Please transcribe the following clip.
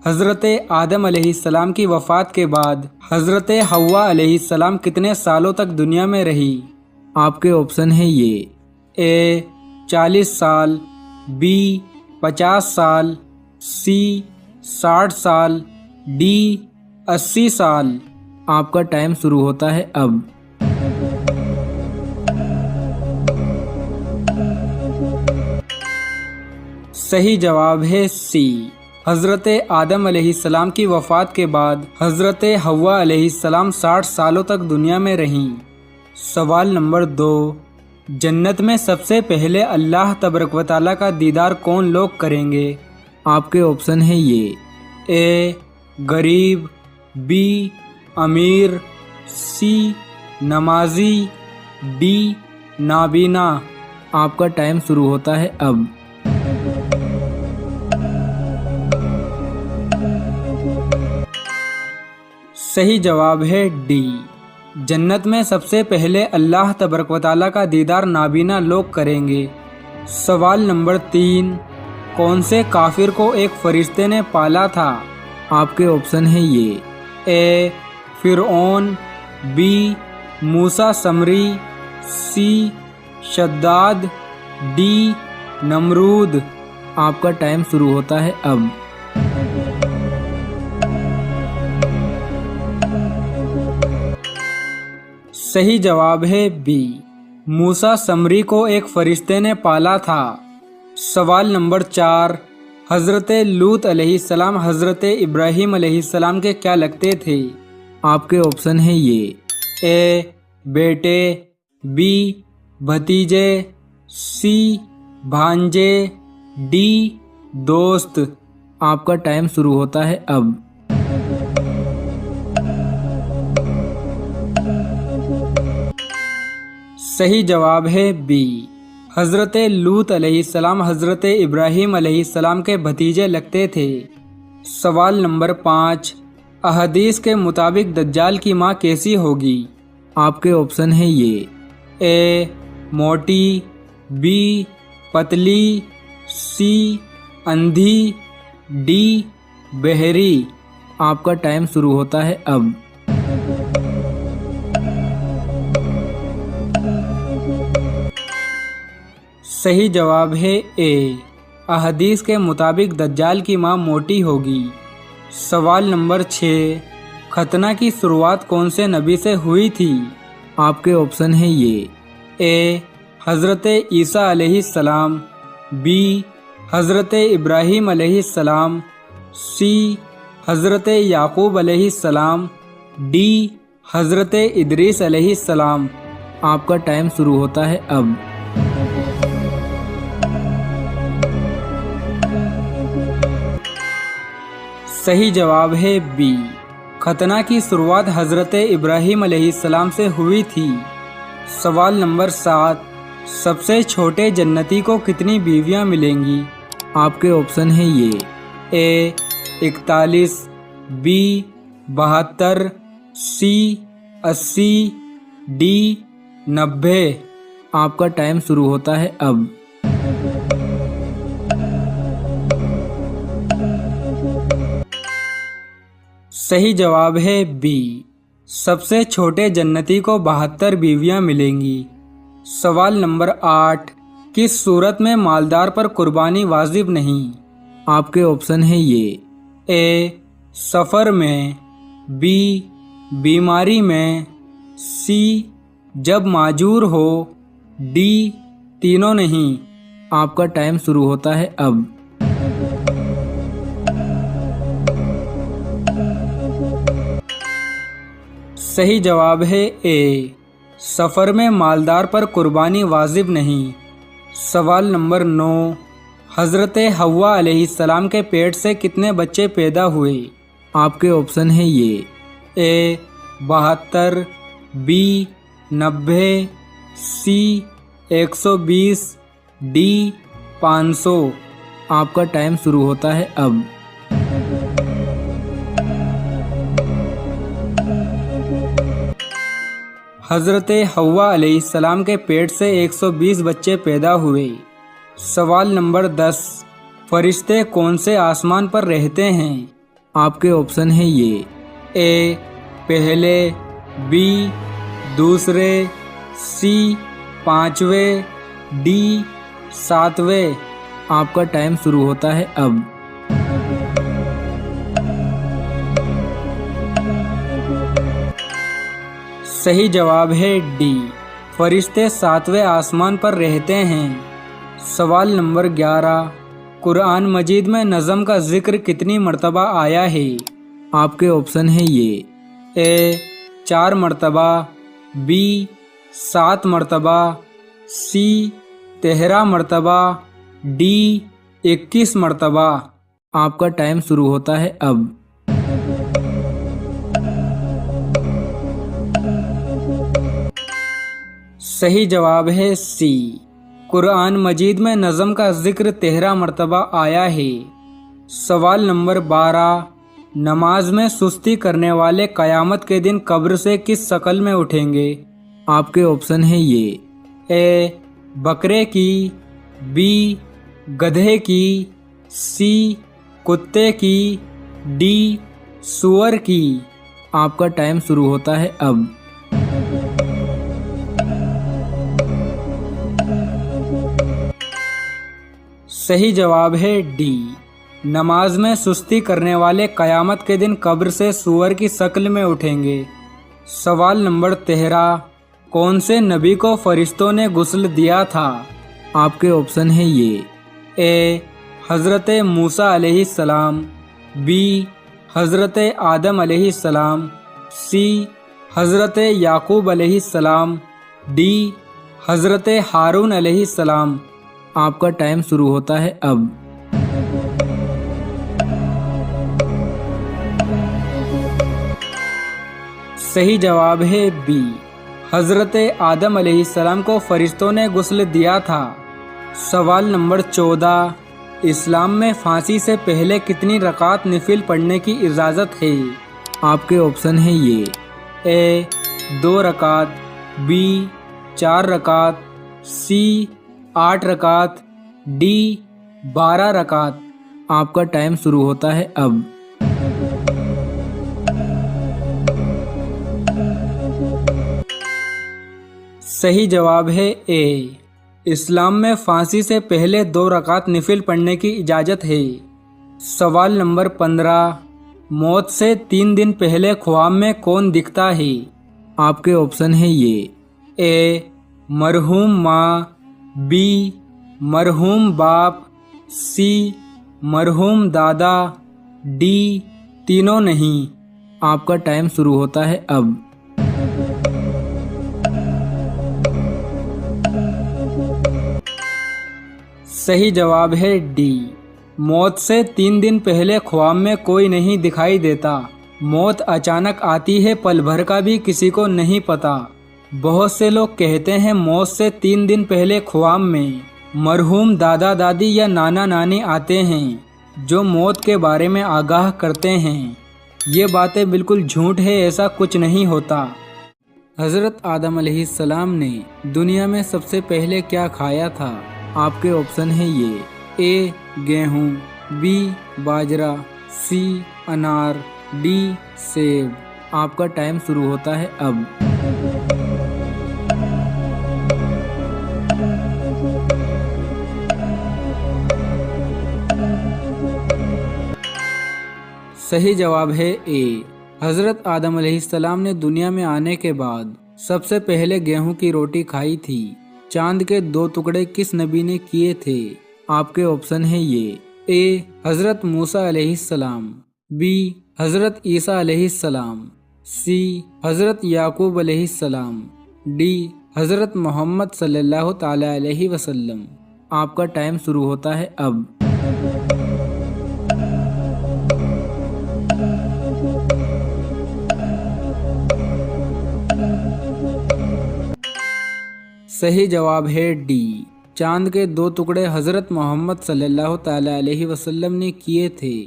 हज़रत आदम अलैहिस्सलाम की वफ़ात के बाद हज़रत हव्वा अलैहिस्सलाम कितने सालों तक दुनिया में रही? आपके ऑप्शन है ये ए 40 साल, बी 50 साल, सी 60 साल, डी 80 साल। आपका टाइम शुरू होता है अब। सही जवाब है सी। हज़रत आदम अलैहिस्सलाम की वफ़ात के बाद हज़रत हव्वा अलैहिस्सलाम 60 सालों तक दुनिया में रहीं। सवाल नंबर 2, जन्नत में सबसे पहले अल्लाह तबारक व तआला का दीदार कौन लोग करेंगे? आपके ऑप्शन है ये ए गरीब, बी अमीर, सी नमाजी, डी नाबीना। आपका टाइम शुरू होता है अब। सही जवाब है डी। जन्नत में सबसे पहले अल्लाह तबारक व तआला का दीदार नाबीना लोग करेंगे। सवाल नंबर 3, कौन से काफिर को एक फरिश्ते ने पाला था? आपके ऑप्शन है ये ए फिरऔन, बी मूसा समरी, सी शद्दाद, डी नमरूद। आपका टाइम शुरू होता है अब। सही जवाब है बी, मूसा समरी को एक फरिश्ते ने पाला था। सवाल नंबर 4, हज़रत लूत अलैहिस्सलाम हज़रत इब्राहीम अलैहिस्सलाम के क्या लगते थे? आपके ऑप्शन है ये ए बेटे, बी भतीजे, सी भांजे, डी दोस्त। आपका टाइम शुरू होता है अब। सही जवाब है बी, हज़रत लूत अलैहिस्सलाम हज़रत इब्राहीम अलैहिस्सलाम के भतीजे लगते थे। सवाल नंबर 5, अहदीस के मुताबिक दज्जाल की माँ कैसी होगी? आपके ऑप्शन है ये ए मोटी, बी पतली, सी अंधी, डी बहरी। आपका टाइम शुरू होता है अब। सही जवाब है ए, अहदीस के मुताबिक दज्जाल की माँ मोटी होगी। सवाल नंबर 6, खतना की शुरुआत कौन से नबी से हुई थी? आपके ऑप्शन है ये ए हज़रत ईसा अलैहिस्सलाम, बी हज़रत इब्राहीम अलैहिस्सलाम, सी हज़रत याकूब अलैहिस्सलाम, डी हज़रत इदरीस अलैहिस्सलाम। आपका टाइम शुरू होता है अब। सही जवाब है बी, खतना की शुरुआत हज़रत इब्राहीम अलैहिस्सलाम से हुई थी। सवाल नंबर 7, सबसे छोटे जन्नती को कितनी बीवियां मिलेंगी? आपके ऑप्शन है ये ए 41, बी 72, सी 80, डी 90। आपका टाइम शुरू होता है अब। सही जवाब है बी, सबसे छोटे जन्नती को 72 बीवियां मिलेंगी। सवाल नंबर 8, किस सूरत में मालदार पर कुर्बानी वाजिब नहीं? आपके ऑप्शन है ये ए सफ़र में, बी बीमारी में, सी जब माजूर हो, डी तीनों नहीं। आपका टाइम शुरू होता है अब। सही जवाब है ए, सफ़र में मालदार पर कुर्बानी वाजिब नहीं। सवाल नंबर 9, हज़रत हव्वा अलैहिस्सलाम के पेट से कितने बच्चे पैदा हुए? आपके ऑप्शन है ये ए 72, बी 90, सी 120, डी 500। आपका टाइम शुरू होता है अब। हज़रत हव्वा अलैहिस्सलाम के पेट से 120 बच्चे पैदा हुए। सवाल नंबर 10, फरिश्ते कौन से आसमान पर रहते हैं? आपके ऑप्शन है ये ए पहले, बी दूसरे, सी पांचवें, डी सातवें। आपका टाइम शुरू होता है अब। सही जवाब है डी, फरिश्ते सातवें आसमान पर रहते हैं। सवाल नंबर 11, कुरान मजीद में नज़म का जिक्र कितनी मर्तबा आया है? आपके ऑप्शन है ये ए 4 मर्तबा, बी 7 मर्तबा, सी 13 मर्तबा, डी 21 मर्तबा। आपका टाइम शुरू होता है अब। सही जवाब है सी, कुरान मजीद में नज़म का जिक्र 13 मर्तबा आया है। सवाल नंबर 12, नमाज में सुस्ती करने वाले क़यामत के दिन कब्र से किस शक्ल में उठेंगे? आपके ऑप्शन है ये ए बकरे की, बी गधे की, सी कुत्ते की, डी सूअर की। आपका टाइम शुरू होता है अब। सही जवाब है डी, नमाज में सुस्ती करने वाले क़यामत के दिन कब्र से सूअर की शक्ल में उठेंगे। सवाल नंबर 13, कौन से नबी को फरिश्तों ने गुस्ल दिया था? आपके ऑप्शन है ये ए हज़रत मूसा अलैहिस्सलाम, बी हज़रत आदम अलैहिस्सलाम, सी हज़रत याकूब अलैहिस्सलाम, डी हज़रत हारून अलैहिस्सलाम। आपका टाइम शुरू होता है अब। सही जवाब है बी, हज़रत आदम अलैहिस्सलाम को फरिश्तों ने गुस्ल दिया था। सवाल नंबर 14, इस्लाम में फांसी से पहले कितनी रकात नफिल पढ़ने की इजाज़त है? आपके ऑप्शन है ये ए 2 रकात, बी 4 रकात, सी 8 रकात, डी 12 रकात। आपका टाइम शुरू होता है अब। सही जवाब है ए, इस्लाम में फांसी से पहले 2 रकात नफिल पढ़ने की इजाज़त है। सवाल नंबर 15, मौत से 3 दिन पहले ख्वाब में कौन दिखता है? आपके ऑप्शन है ये ए मरहूम माँ, बी मरहूम बाप, सी मरहूम दादा, डी तीनों नहीं। आपका टाइम शुरू होता है अब। सही जवाब है डी, मौत से 3 दिन पहले ख्वाब में कोई नहीं दिखाई देता। मौत अचानक आती है, पल भर का भी किसी को नहीं पता। बहुत से लोग कहते हैं मौत से 3 दिन पहले ख्वाब में मरहूम दादा दादी या नाना नानी आते हैं जो मौत के बारे में आगाह करते हैं। ये बातें बिल्कुल झूठ है, ऐसा कुछ नहीं होता। हज़रत आदम अलैहिस्सलाम ने दुनिया में सबसे पहले क्या खाया था? आपके ऑप्शन है ये ए गेहूँ, बी बाजरा, सी अनार, डी सेब। आपका टाइम शुरू होता है अब। सही जवाब है ए, हज़रत आदम अलैहिस्सलाम ने दुनिया में आने के बाद सबसे पहले गेहूं की रोटी खाई थी। चांद के 2 टुकड़े किस नबी ने किए थे? आपके ऑप्शन है ये ए हज़रत मूसा अलैहिस्सलाम, बी हज़रत ईसा अलैहिस्सलाम, सी हज़रत याकूब अलैहिस्सलाम, डी हज़रत मोहम्मद सल्लल्लाहु ताला अलैहि वसल्लम। आपका टाइम शुरू होता है अब। सही जवाब है डी, चांद के 2 टुकड़े हज़रत मोहम्मद सल्लल्लाहु ताला अलैहि वसल्लम ने किए थे।